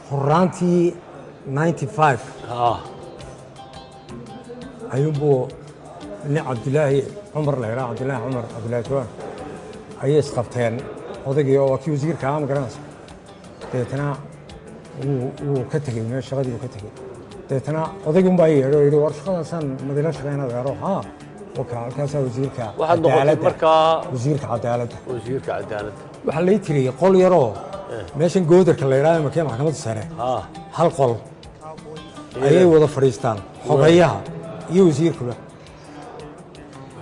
خرانتي 95 أيوبو إن عبد الله عمر لا عبد الله عمر عبد الله توان أي سقطين هذا وكي وزير كلام قرناس تيتنا وكتجي من الشغل وكتجي تيتنا هذا يوم باي يروح ورشة سان مدينة شغلنا يروح وكاسا وزير كا واحد نقطة مركا وزير كعدالة وزير كعدالة وحلي تري قول يروح ماشين جودر كلا يراي مكان محكمة السنة هل قول أيه وضع فريستان حقيقة يوزير كله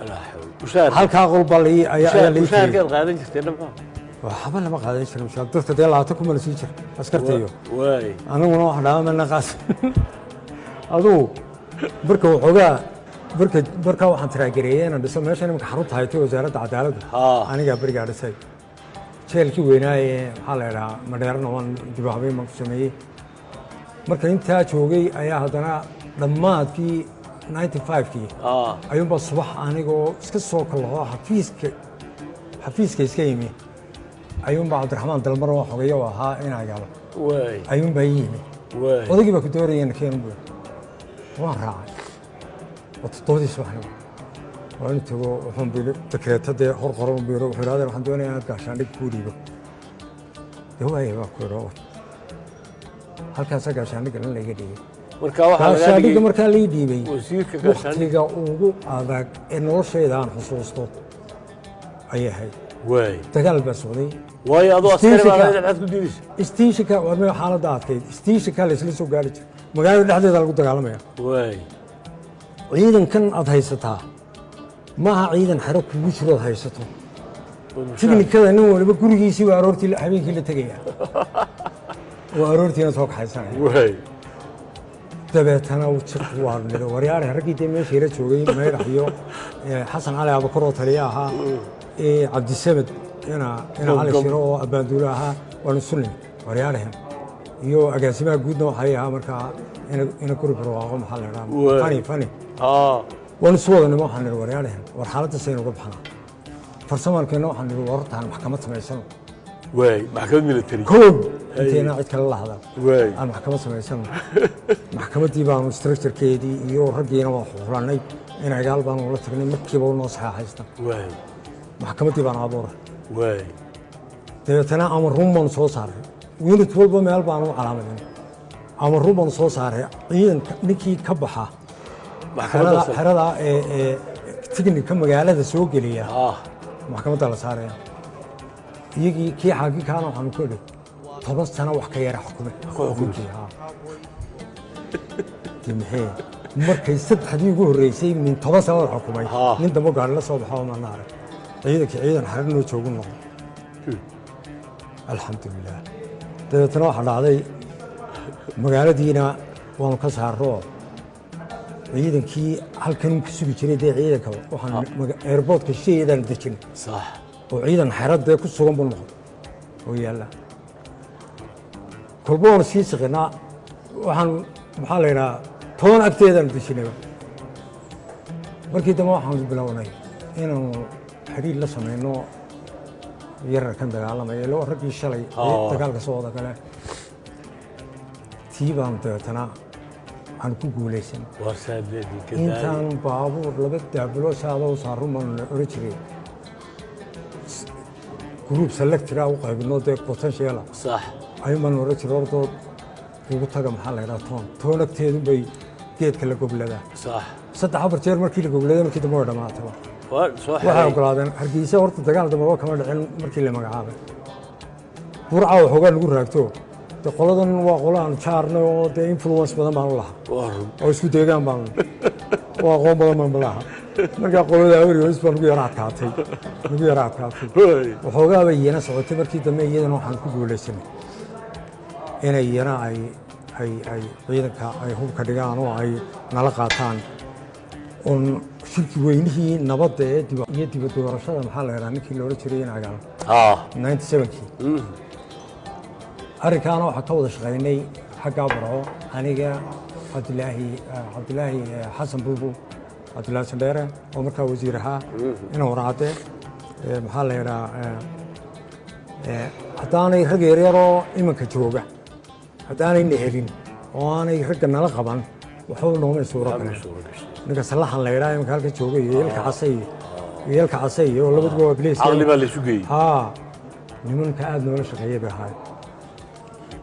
لا حول هل كاغل بالي أي اللي وشار كان قاعدين جستنا وحبنا ما قاعدين شنو مشان درت ديال عطاكم ولا سيجر أسكرتيو واي أنا ونوح دائما نقاس أدو بركو حقا بركة waxaan tiraagiriyay inaan dhiso meeshan imka xarunta hay'adda wasaaradda cadaaladda aniga bariga dhisay jeelkii weynaaye maxaa la yiraahdaa madheerna waan dib u habeyn ku sameeyay marka intaa joogay ayaa haddana dhammaadkii 95kii ayuunbaa subax anigoo iska soo kalaho xafiiska iska yimi ayuunbaa cabdiraxmaan dalmar oo xogeeyo ahaa inaa galo ayuunbaa yimi odaygii baa ku doorayeen keen buu waan raacay وتطودي سبحانه وأنت وهم بيلو تكريتة هور قرون بيرو وحرادة وحن دوني أنا كاشان لك كوري بو هو أيه بكورو هل كان سكاشان لك لين لقى دي مركوا كاشان لك مركان لي دي بي وزير كاشان لك وقو هذاك إنه شيء ده خصوصه أيه هاي واي تقال بس ودي واي أضو أسكري ما غادي نحط كديش استيشكا ورمي حالة دات كي استيشكا لسلسو قالج ما قالوا لحد يدل قلت قالوا ميا واي ciidan kan aad haysataa maaha ciidan xero kugu jiro aad haysato tiknikada nin waliba gurigiisii waa aroortii habeenkii la tegaya waa aroortiina soo kaxaysanaya dabeetana waa nidho waryaare raggii dee meeshii la joogay mayrax iyo xasan cali abakar oo taliya ahaa cabdisamed ina cali shiro oo abaanduulo ahaa waanu sunnay waryaarahan iyo agaasimaha guudna waxay ahaa markaa ina guri barwaaqo maxaa la idhaha fani waan isu wada nimo waxaan nidhi waryaarahan war xaaladda saynu uga baxnaa farsamaalkeenna waxaan nidhi warartaan maxkamad samaysano maxkamad military koog inteena cid kale la hadal aan maxkamad samaysano maxkamaddii baanu structurekeedii iyo raggiina waan xuqulannay in agaal baanu la tagnay markiiba u noo saxaaxaystan maxkamaddii baanu abuuray dabeetana amarruun baanu soo saaray unit walba meel baanu u calaamadin amarruun baanu soo saaray ciidanka ninkii ka baxa xerada tiknika magaalada soo geliya maxkamadda la saaraya iyagii kii xaakikaana waxaanu ku idhi 10 sano wax ka yara xukumay maxay markay saddexdii ugu horreysay min 10 sano xukumay nin dambe gaari la soo baxo ma naaray ciidan xeran noo joogu noqon alxamdulilah dabeetana waxaa dhacday magaaladiina waanu ka saarro ciidankii halkan ku sugi jiray dee ciidanka waxaan airportka sheeydaan dejin sax oo ciidan xeradda ku sugan buu noqday oo yaala kolboon sii saqina waxaan maxaa la yiraahdaa toon agteedaan dejinay markii dambe waxaan bilownay inaanu xiriir la sameeyno yararkan dagaalamaya loo raggii shalay dagaalka soo wada gale tii baan dabeetana aan ku guulaysan intaan baabuur laba daabulo saadoo saaruman oran jiray group selectora u qaybino dee potential sax ayman oran jiray ordood ugu taga maxaa la yiraahdaa toon agteedu bay geedka la gobladaa sax saddex afar jeer markii la gobladay markii dambe way dhamaatay waxay ogolaadeen hargeysa horta dagaal dambe kama dhicin markii la magacaabay burca waxoogaa lagu raagto qoladan waa qolo aan jaarno oo dee influence badan baan u lahaa oo isku deegaan baan waa aqoon badan baan lahaa markaa qolada awrigoys baan ugu yara adkaatay waxoogaa bay iyana socotay markii dambe iyadana waxaan ku guulaysanay inay iyana ay ciidanka ay hubka dhigaan oo ay nala qaataan on shirki weynihii nabadda ee iyo dib u doorashada maxaa la yidhaha ninkii loola jiray in agaal 97kii arrinkaana waxaa ka wada shaqaynay xaggaa barco aniga cabdilaahi xasan bulbul cabdilaahi sandheere oo markaa wasiir ahaa ina waraacde maxaa la yidhaha haddaanay rag yaryaroo iminka jooga haddaanayna helin oo aanay ragga nala qaban waxba noomay suuro galeen ninka salaxan la yidhaha imanka halka jooga iyo yeelka casay iyo labaduba waa bileys caqli baa la isu geeyey haa nimanka aad noola shaqeeyay bay ahayd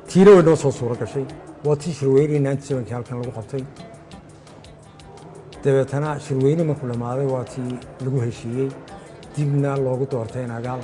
tiina way noo soo suuro gashay waa tii shirweyne 97 halkan lagu qabtay dabeetana shirweyne markuu dhamaaday waa tii lagu heshiiyey dibna loogu doortay nagaal